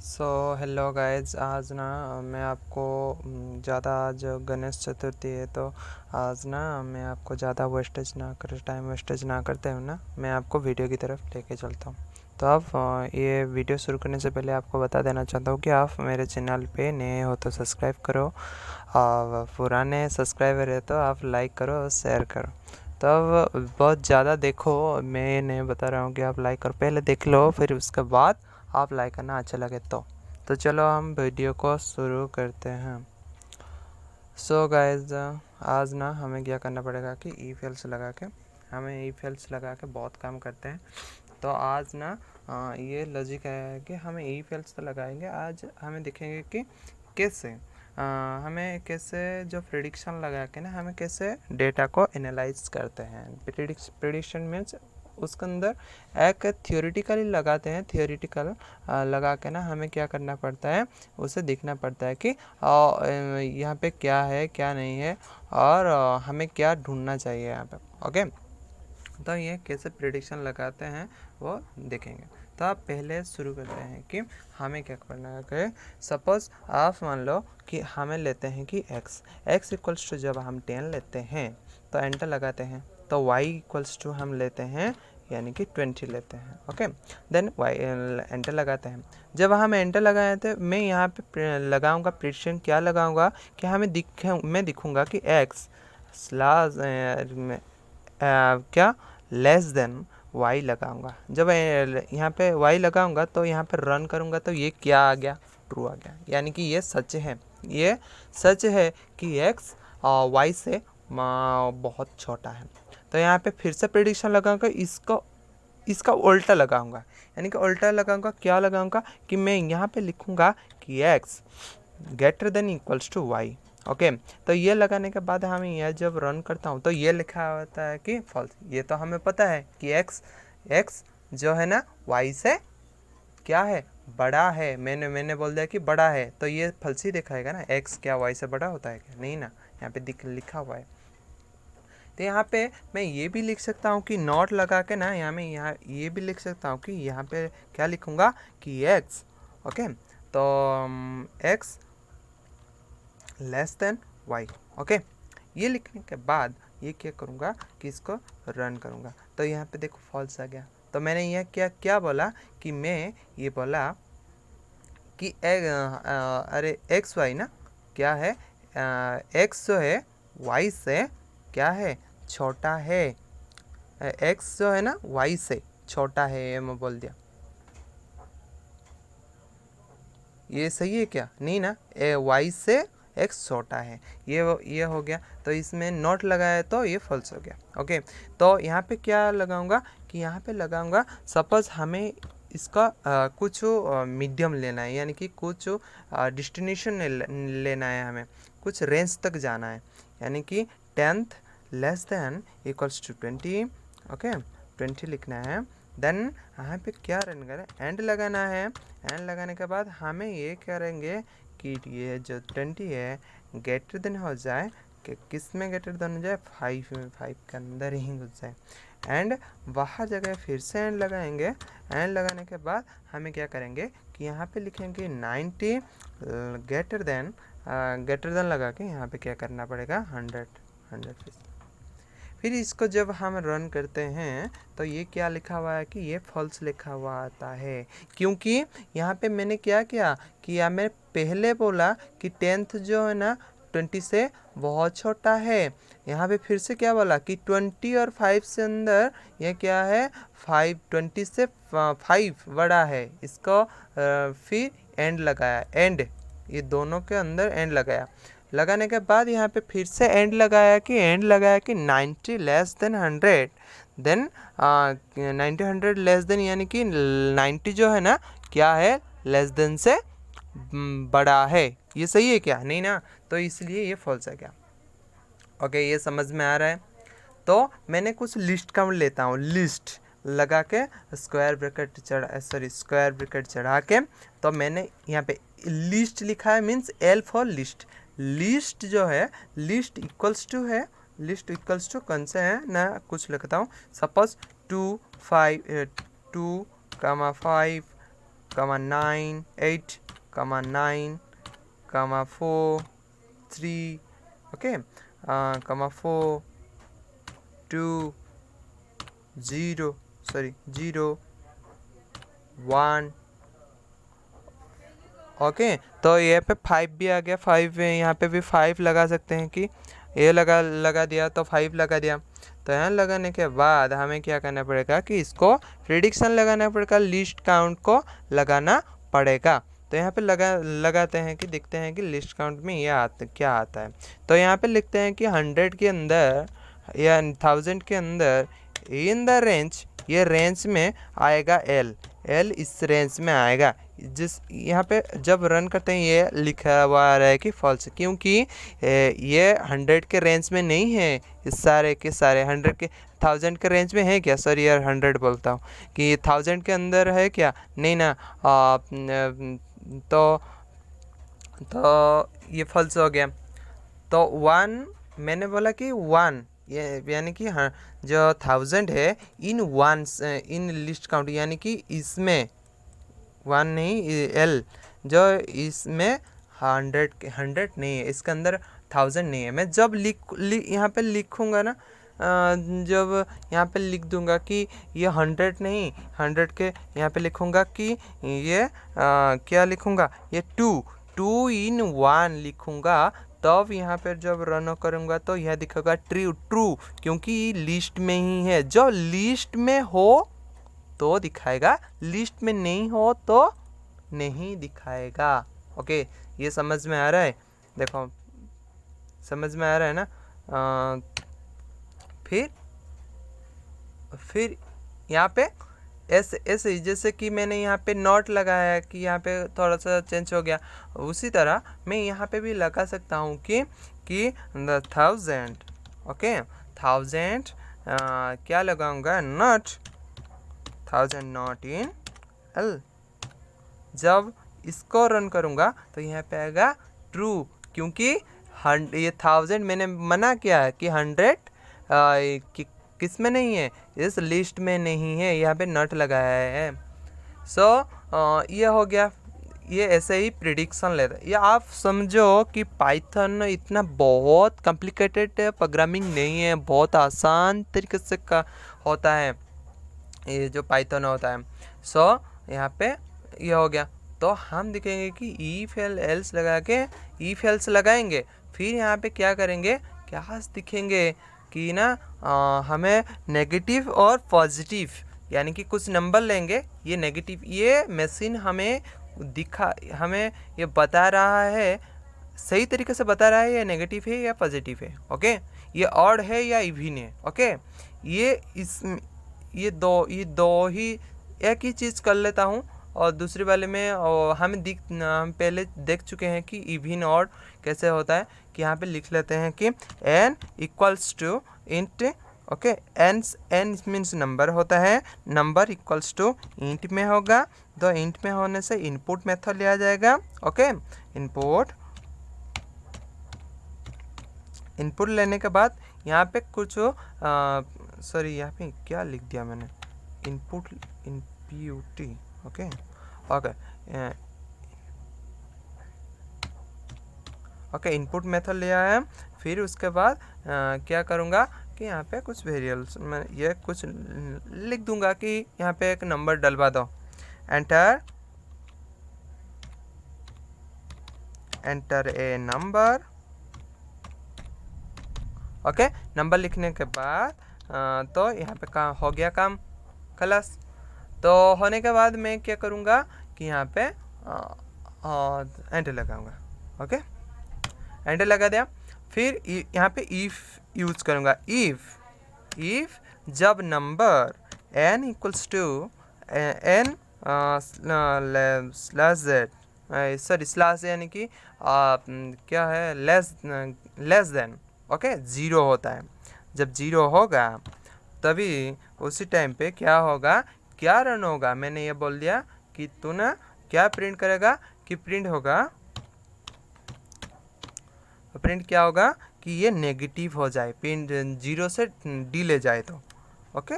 So hello guys. आज ना मैं आपको ज़्यादा आज गणेश चतुर्थी है, तो आज ना मैं आपको ज़्यादा वेस्टेज ना कर टाइम वेस्टेज ना करते हुए ना मैं आपको वीडियो की तरफ लेके चलता हूँ। तो आप ये वीडियो शुरू करने से पहले आपको बता देना चाहता हूँ कि आप मेरे चैनल पे नए हो तो सब्सक्राइब करो, और पुराने सब्सक्राइबर है तो आप लाइक करो और शेयर करो। तो अब बहुत ज़्यादा देखो, मैं नहीं बता रहा हूँ कि आप लाइक करो, पहले देख लो फिर उसके बाद आप लाइक करना अच्छा लगे तो चलो हम वीडियो को शुरू करते हैं। सो गाइज, आज ना हमें क्या करना पड़ेगा कि ई फेल्स लगा के बहुत काम करते हैं। तो आज ना ये लॉजिक है कि हमें ई फेल्स तो लगाएंगे। आज हमें देखेंगे कि कैसे हमें कैसे जो प्रिडिक्शन लगा के ना हमें कैसे डेटा को एनालाइज करते हैं। प्रिडिक्शन मीन्स उसके अंदर एक थियोरिटिकली लगाते हैं। थियोरिटिकल लगा के ना हमें क्या करना पड़ता है, उसे देखना पड़ता है कि यहाँ पे क्या है क्या नहीं है, और हमें क्या ढूंढना चाहिए यहाँ पे। ओके, तो ये कैसे प्रिडिक्शन लगाते हैं वो देखेंगे। तो आप पहले शुरू करते हैं कि हमें क्या करना है। सपोज़ आप मान लो कि हमें लेते हैं कि x इक्वल्स टू, जब हम 10 लेते हैं तो एंटर लगाते हैं, तो y इक्वल्स टू हम लेते हैं यानी कि 20 लेते हैं। ओके, देन y एंटर लगाते हैं। जब हम एंटर लगाए थे, मैं यहाँ पे लगाऊंगा प्रिडिक्शन, क्या लगाऊंगा कि मैं दिखूंगा कि x स्लास क्या लेस देन y लगाऊंगा। जब यहाँ पे y लगाऊंगा तो यहाँ पे रन करूंगा तो ये क्या आ गया, ट्रू आ गया, यानी कि ये सच है कि x y से बहुत छोटा है। तो यहाँ पे फिर से प्रेडिक्शन लगाऊंगा, इसका उल्टा लगाऊंगा, यानी कि उल्टा लगाऊंगा, क्या लगाऊंगा कि मैं यहाँ पे लिखूंगा कि x greater than equals to y। Okay, तो ये लगाने के बाद हमें यह जब रन करता हूँ तो ये लिखा होता है कि फॉल्स। ये तो हमें पता है कि x जो है ना y से क्या है, बड़ा है। मैंने बोल दिया कि बड़ा है, तो ये फॉल्स ही दिखाएगा ना। x क्या y से बड़ा होता है क्या, नहीं ना, यहाँ पे लिखा हुआ है। तो यहाँ पे मैं ये भी लिख सकता हूँ कि नॉट लगा के ना, यहाँ ये भी लिख सकता हूँ कि यहाँ पे क्या लिखूँगा कि x। ओके, तो x less than y। Okay, ये लिखने के बाद ये क्या करूँगा कि इसको रन करूँगा, तो यहाँ पे देखो फॉल्स आ गया। तो मैंने यह क्या बोला कि मैं ये बोला कि अरे एक्स वाई ना क्या है, एक्स जो है वाई से क्या है, छोटा है। एक्स जो है ना वाई से छोटा है, ये मैं बोल दिया। ये सही है क्या, नहीं ना, वाई से एक्स छोटा है, ये हो गया। तो इसमें नॉट लगाया तो ये फॉल्स हो गया। ओके, तो यहाँ पे क्या लगाऊंगा कि यहाँ पे लगाऊंगा, सपोज हमें इसका कुछ मीडियम लेना है, यानी कि कुछ डिस्टिनेशन लेना है, हमें कुछ रेंज तक जाना है, यानी कि 10th less than equals to 20। Okay, 20 लिखना है। देन यहाँ पे क्या रन करें, एंड लगाना है। एंड लगाने के बाद हमें ये करेंगे कि ये जो 20 है ग्रेटर देन हो जाए, कि किस में ग्रेटर देन हो जाए, 5 के अंदर ही घुस जाए। एंड वहाँ जगह फिर से एंड लगाएंगे। एंड लगाने के बाद हमें क्या करेंगे कि यहाँ पे लिखेंगे 90 ग्रेटर देन लगा के यहाँ पे क्या करना पड़ेगा, 100। फिर इसको जब हम रन करते हैं तो ये क्या लिखा हुआ है कि ये फॉल्स लिखा हुआ आता है, क्योंकि यहाँ पे मैंने क्या किया कि मैं पहले बोला कि 10th जो है ना 20 से बहुत छोटा है। यहाँ पे फिर से क्या बोला कि 20 और 5 से अंदर ये क्या है, 20 से 5 बड़ा है। इसको फिर एंड लगाया, एंड ये दोनों के अंदर एंड लगाने के बाद यहाँ पे फिर से एंड लगाया कि 90 less than 100। Then 90 100 less than, यानी कि 90 जो है ना क्या है, लेस देन से बड़ा है। ये सही है क्या, नहीं ना, तो इसलिए ये फॉल्स है क्या। ओके, ये समझ में आ रहा है। तो मैंने कुछ लिस्ट काउंट लेता हूँ, लिस्ट लगा के स्क्वायर ब्रैकेट चढ़ा के, तो मैंने यहाँ पे लिस्ट लिखा है, means L for list. List जो है, लिस्ट इक्वल्स टू कौन से है ना, कुछ लिखता हूँ। सपोज 2 5 2 5 कमा 9 8 कमा 9 कमा 4 3 ओके कमा 4 2 0 0 1 ओके। तो ये पे 5 भी आ गया, 5 यहाँ पे भी 5 लगा सकते हैं कि ये लगा दिया तो 5 लगा दिया। तो यहाँ लगाने के बाद हमें क्या करना पड़ेगा कि इसको प्रिडिक्शन लगाना पड़ेगा, लिस्ट काउंट को लगाना पड़ेगा। तो यहाँ पे लगाते हैं कि देखते हैं कि लिस्ट काउंट में ये क्या आता है। तो यहाँ पे लिखते हैं कि 100 के अंदर या 1000 के अंदर इन द रेंज, ये रेंज में आएगा एल इस रेंज में आएगा। जिस यहाँ पे जब रन करते हैं ये लिखा हुआ आ रहा है कि फॉल्स, क्योंकि ये 100 के रेंज में नहीं है। इस सारे के सारे 100 के 1000 के रेंज में है क्या? सॉरी यार 100 बोलता हूँ कि 1000 के अंदर है क्या? नहीं ना। तो ये फॉल्स हो गया। तो 1 मैंने बोला कि 1 ये यानी कि हाँ जो 1000 है इन लिस्ट काउंट, यानी कि इसमें 1 नहीं एल जो इसमें 100 नहीं है, इसके अंदर 1000 नहीं है। मैं जब यहाँ पे लिखूँगा ना, जब यहाँ पे लिख दूंगा कि ये 100 नहीं 100 के यहाँ पे लिखूँगा कि ये क्या लिखूँगा, ये 2 in 1 लिखूँगा। तब यहाँ पर जब रन करूँगा तो यह दिखेगा ट्रू, क्योंकि लिस्ट में ही है। जो लिस्ट में हो तो दिखाएगा, लिस्ट में नहीं हो तो नहीं दिखाएगा। ओके, ये समझ में आ रहा है? देखो समझ में आ रहा है ना। फिर यहाँ पे ऐसे जैसे कि मैंने यहाँ पे नॉट लगाया कि यहाँ पे थोड़ा सा चेंज हो गया, उसी तरह मैं यहाँ पे भी लगा सकता हूँ कि the 1000 ओके 1000 क्या लगाऊंगा, नॉट 1000 नॉट इन एल। जब इसको रन करूँगा तो यहाँ पे आएगा ट्रू, क्योंकि ये 1000 मैंने मना किया है कि 100 किस में नहीं है, इस लिस्ट में नहीं है, यहाँ पे नॉट लगाया है। ये हो गया। ये ऐसे ही प्रिडिक्शन लेता है। ये आप समझो कि पाइथन इतना बहुत कॉम्प्लिकेटेड प्रोग्रामिंग नहीं है, बहुत आसान तरीके से होता है ये जो पाइथन होता है। यहाँ पे ये हो गया। तो हम दिखेंगे कि इफ एल्स लगा के इफ एल्स लगाएंगे, फिर यहाँ पे क्या करेंगे, क्या दिखेंगे कि ना हमें नेगेटिव और पॉजिटिव यानी कि कुछ नंबर लेंगे, ये नेगेटिव, ये मशीन हमें ये बता रहा है, सही तरीके से बता रहा है ये नेगेटिव है या पॉजिटिव है। ओके, ये ऑड है या इवन है। ओके, ये दो ही एक ही चीज़ कर लेता हूँ, और दूसरे वाले में हम पहले देख चुके हैं कि इवन ऑड कैसे होता है। कि यहाँ पे लिख लेते हैं कि n equals to int. Okay, n means number होता है, नंबर इक्वल्स टू इंट में होगा। तो इंट में होने से इनपुट मेथड लिया जाएगा। ओके, इनपुट लेने के बाद यहाँ पे कुछ सॉरी यहाँ पे क्या लिख दिया मैंने, इनपुट ओके इनपुट मेथड लिया है। फिर उसके बाद क्या करूँगा कि यहाँ पे कुछ वेरिएबल्स में ये कुछ लिख दूंगा कि यहाँ पे एक नंबर डलवा दो, enter a number. Okay, number लिखने के बाद तो यहाँ पे काम हो गया, काम खलास। तो होने के बाद मैं क्या करूँगा कि यहाँ पे एंटर लगाऊंगा। ओके, एंटर लगा दिया। फिर यहाँ पे इफ यूज करूँगा। इफ जब number n equals to n slash z, sorry slash यानी कि क्या है, लेस देन ओके 0 होता है। जब 0 होगा तभी उसी टाइम पे क्या होगा, क्या रन होगा। मैंने ये बोल दिया कि तू ना क्या प्रिंट करेगा कि प्रिंट क्या होगा कि ये नेगेटिव हो जाए, प्रिंट 0 से डी ले जाए तो। ओके,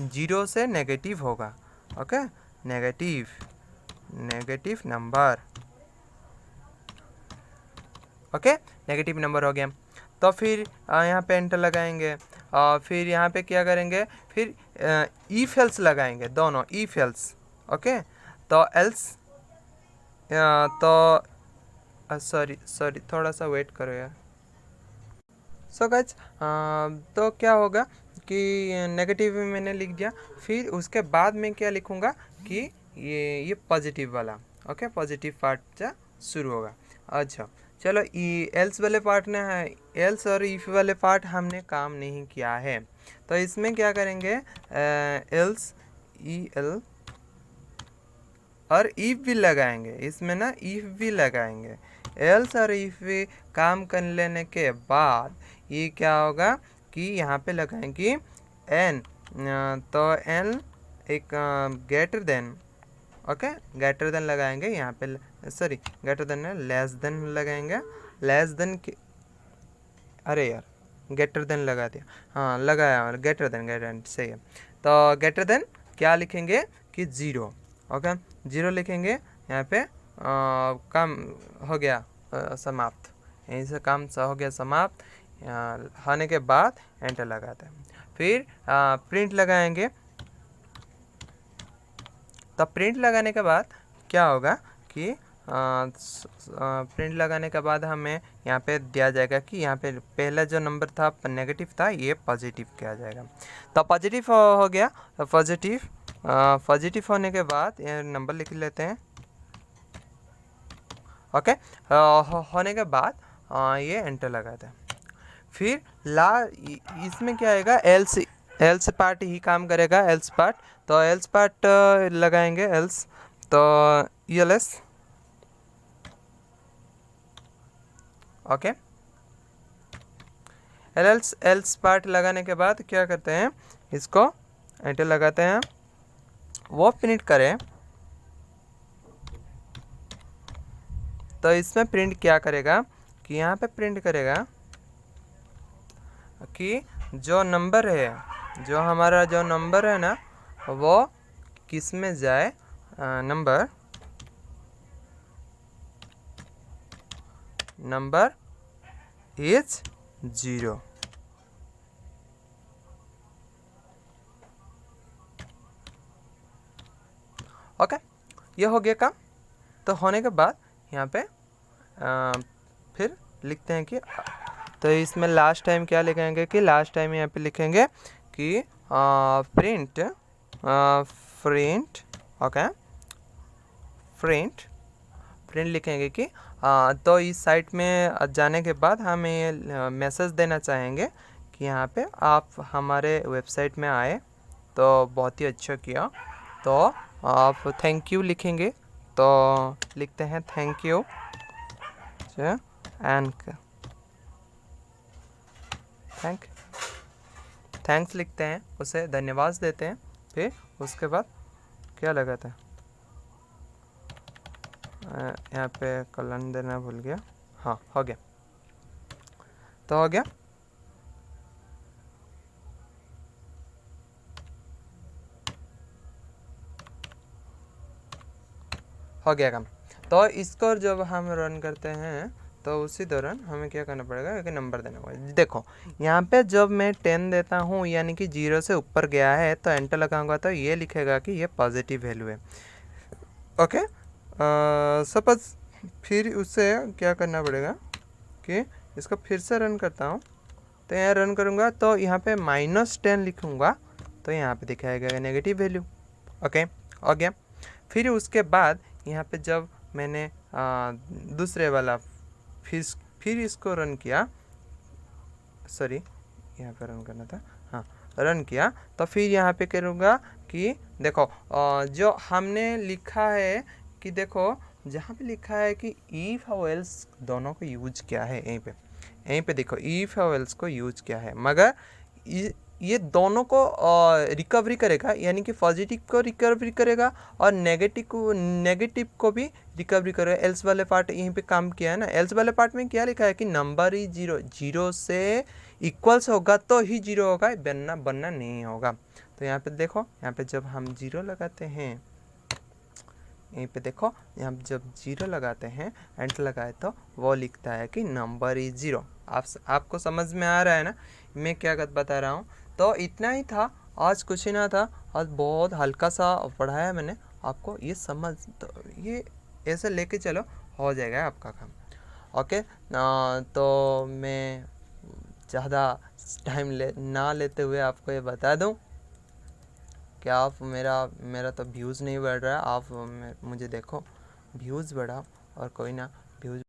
0 से नेगेटिव होगा। Okay, negative negative number. Okay, negative number हो गया। तो फिर यहाँ पे एंटर लगाएंगे और फिर यहाँ पे क्या करेंगे, फिर इफ एल्स लगाएंगे, दोनों इफ एल्स। ओके, तो एल्स तो सॉरी थोड़ा सा वेट करो यार। सो गाइस, तो क्या होगा कि नेगेटिव मैंने लिख दिया, फिर उसके बाद मैं क्या लिखूँगा कि ये पॉजिटिव वाला। ओके, पॉजिटिव पार्ट शुरू होगा। अच्छा चलो, एल्स वाले पार्ट ने है, एल्स और इफ वाले पार्ट हमने काम नहीं किया है, तो इसमें क्या करेंगे, एल्स ई एल और इफ भी लगाएंगे, इसमें ना इफ भी लगाएंगे। एल्स और इफ भी काम कर लेने के बाद ये क्या होगा कि यहाँ पे लगाएंगे एन, तो एन एक greater than. Okay, greater than लगाएंगे यहाँ पे, sorry greater than less than लगाएंगे, लेस देन के, अरे यार ग्रेटर देन लगा दिया, हाँ लगाया, ग्रेटर देन सही है। तो ग्रेटर देन क्या लिखेंगे कि 0। ओके, 0 लिखेंगे यहाँ पे, काम हो गया समाप्त, यहीं से काम हो गया समाप्त। होने के बाद एंटर लगाते हैं, फिर प्रिंट लगाएंगे। तो प्रिंट लगाने के बाद क्या होगा कि प्रिंट लगाने के बाद हमें यहाँ पे दिया जाएगा कि यहाँ पे पहला जो नंबर था नेगेटिव था, ये पॉजिटिव किया जाएगा। तो पॉजिटिव हो गया, पॉजिटिव होने के बाद ये नंबर लिख लेते हैं। ओके, होने के बाद ये एंटर लगाते हैं। फिर इसमें क्या आएगा, एल्स पार्ट ही काम करेगा, एल्स पार्ट। तो एल्स पार्ट लगाएंगे, एल्स तो एल्स। ओके, एल्स पार्ट लगाने के बाद क्या करते हैं, इसको एंटर लगाते हैं, वो प्रिंट करें। तो इसमें प्रिंट क्या करेगा कि यहाँ पे प्रिंट करेगा कि जो नंबर है, जो हमारा जो नंबर है ना, वो किस में जाए, नंबर इज 0। ओके, ये हो गया काम। तो होने के बाद यहाँ पे फिर लिखते हैं कि, तो इसमें लास्ट टाइम क्या लिखेंगे कि लास्ट टाइम यहाँ पे लिखेंगे कि प्रिंट ओके, प्रिंट लिखेंगे कि तो इस साइट में जाने के बाद हमें ये मैसेज देना चाहेंगे कि यहाँ पे आप हमारे वेबसाइट में आए, तो बहुत ही अच्छा किया। तो आप थैंक यू लिखेंगे, तो लिखते हैं थैंक यू एंड थैंक्स लिखते हैं, उसे धन्यवाद देते हैं। फिर उसके बाद क्या लगाते हैं, यहाँ पे कलन देना भूल गया, हाँ हो गया, तो हो गया। हो गया काम। तो इसको जब हम रन करते हैं तो उसी दौरान हमें क्या करना पड़ेगा, एक नंबर देना पड़ेगा। देखो यहाँ पे जब मैं 10 देता हूँ, यानी कि 0 से ऊपर गया है, तो एंटर लगाऊंगा तो ये लिखेगा कि ये पॉजिटिव वैल्यू है। ओके, सपोज फिर उससे क्या करना पड़ेगा कि इसको फिर से रन करता हूँ, तो यहाँ रन करूँगा तो यहाँ पे -10 लिखूँगा, तो यहाँ पे दिखाएगा नेगेटिव वैल्यू। ओके, हो गया। फिर उसके बाद यहाँ पे जब मैंने दूसरे वाला फिर इसको रन किया, सॉरी यहाँ पे रन करना था, हाँ रन किया, तो फिर यहाँ पे करूँगा कि देखो जो हमने लिखा है कि देखो जहाँ पे लिखा है कि इफ और एल्स दोनों को यूज किया है, यहीं पे देखो इफ और एल्स को यूज किया है, मगर ये दोनों को रिकवरी करेगा, यानी कि पॉजिटिव को रिकवरी करेगा और नेगेटिव को भी रिकवरी करेगा। एल्स वाले पार्ट यहीं पे काम किया है ना, एल्स वाले पार्ट में क्या लिखा है कि नंबर ही 0 से इक्वल्स होगा तो ही 0 होगा, बनना नहीं होगा। तो यहाँ पे देखो, यहाँ पे जब हम 0 लगाते हैं यहीं पे देखो, यहाँ जब 0 लगाते हैं, एंटर लगाए तो वो लिखता है कि नंबर इज 0। आपको समझ में आ रहा है ना मैं क्या बता रहा हूँ। तो इतना ही था, आज कुछ ही ना था, आज बहुत हल्का सा पढ़ाया मैंने आपको। ये समझ तो ये ऐसे लेके चलो, हो जाएगा आपका काम। ओके, तो मैं ज़्यादा टाइम ना लेते हुए आपको ये बता दूं कि आप मेरा तो व्यूज़ नहीं बढ़ रहा है। आप मुझे देखो, व्यूज़ बढ़ाओ, और कोई ना व्यूज़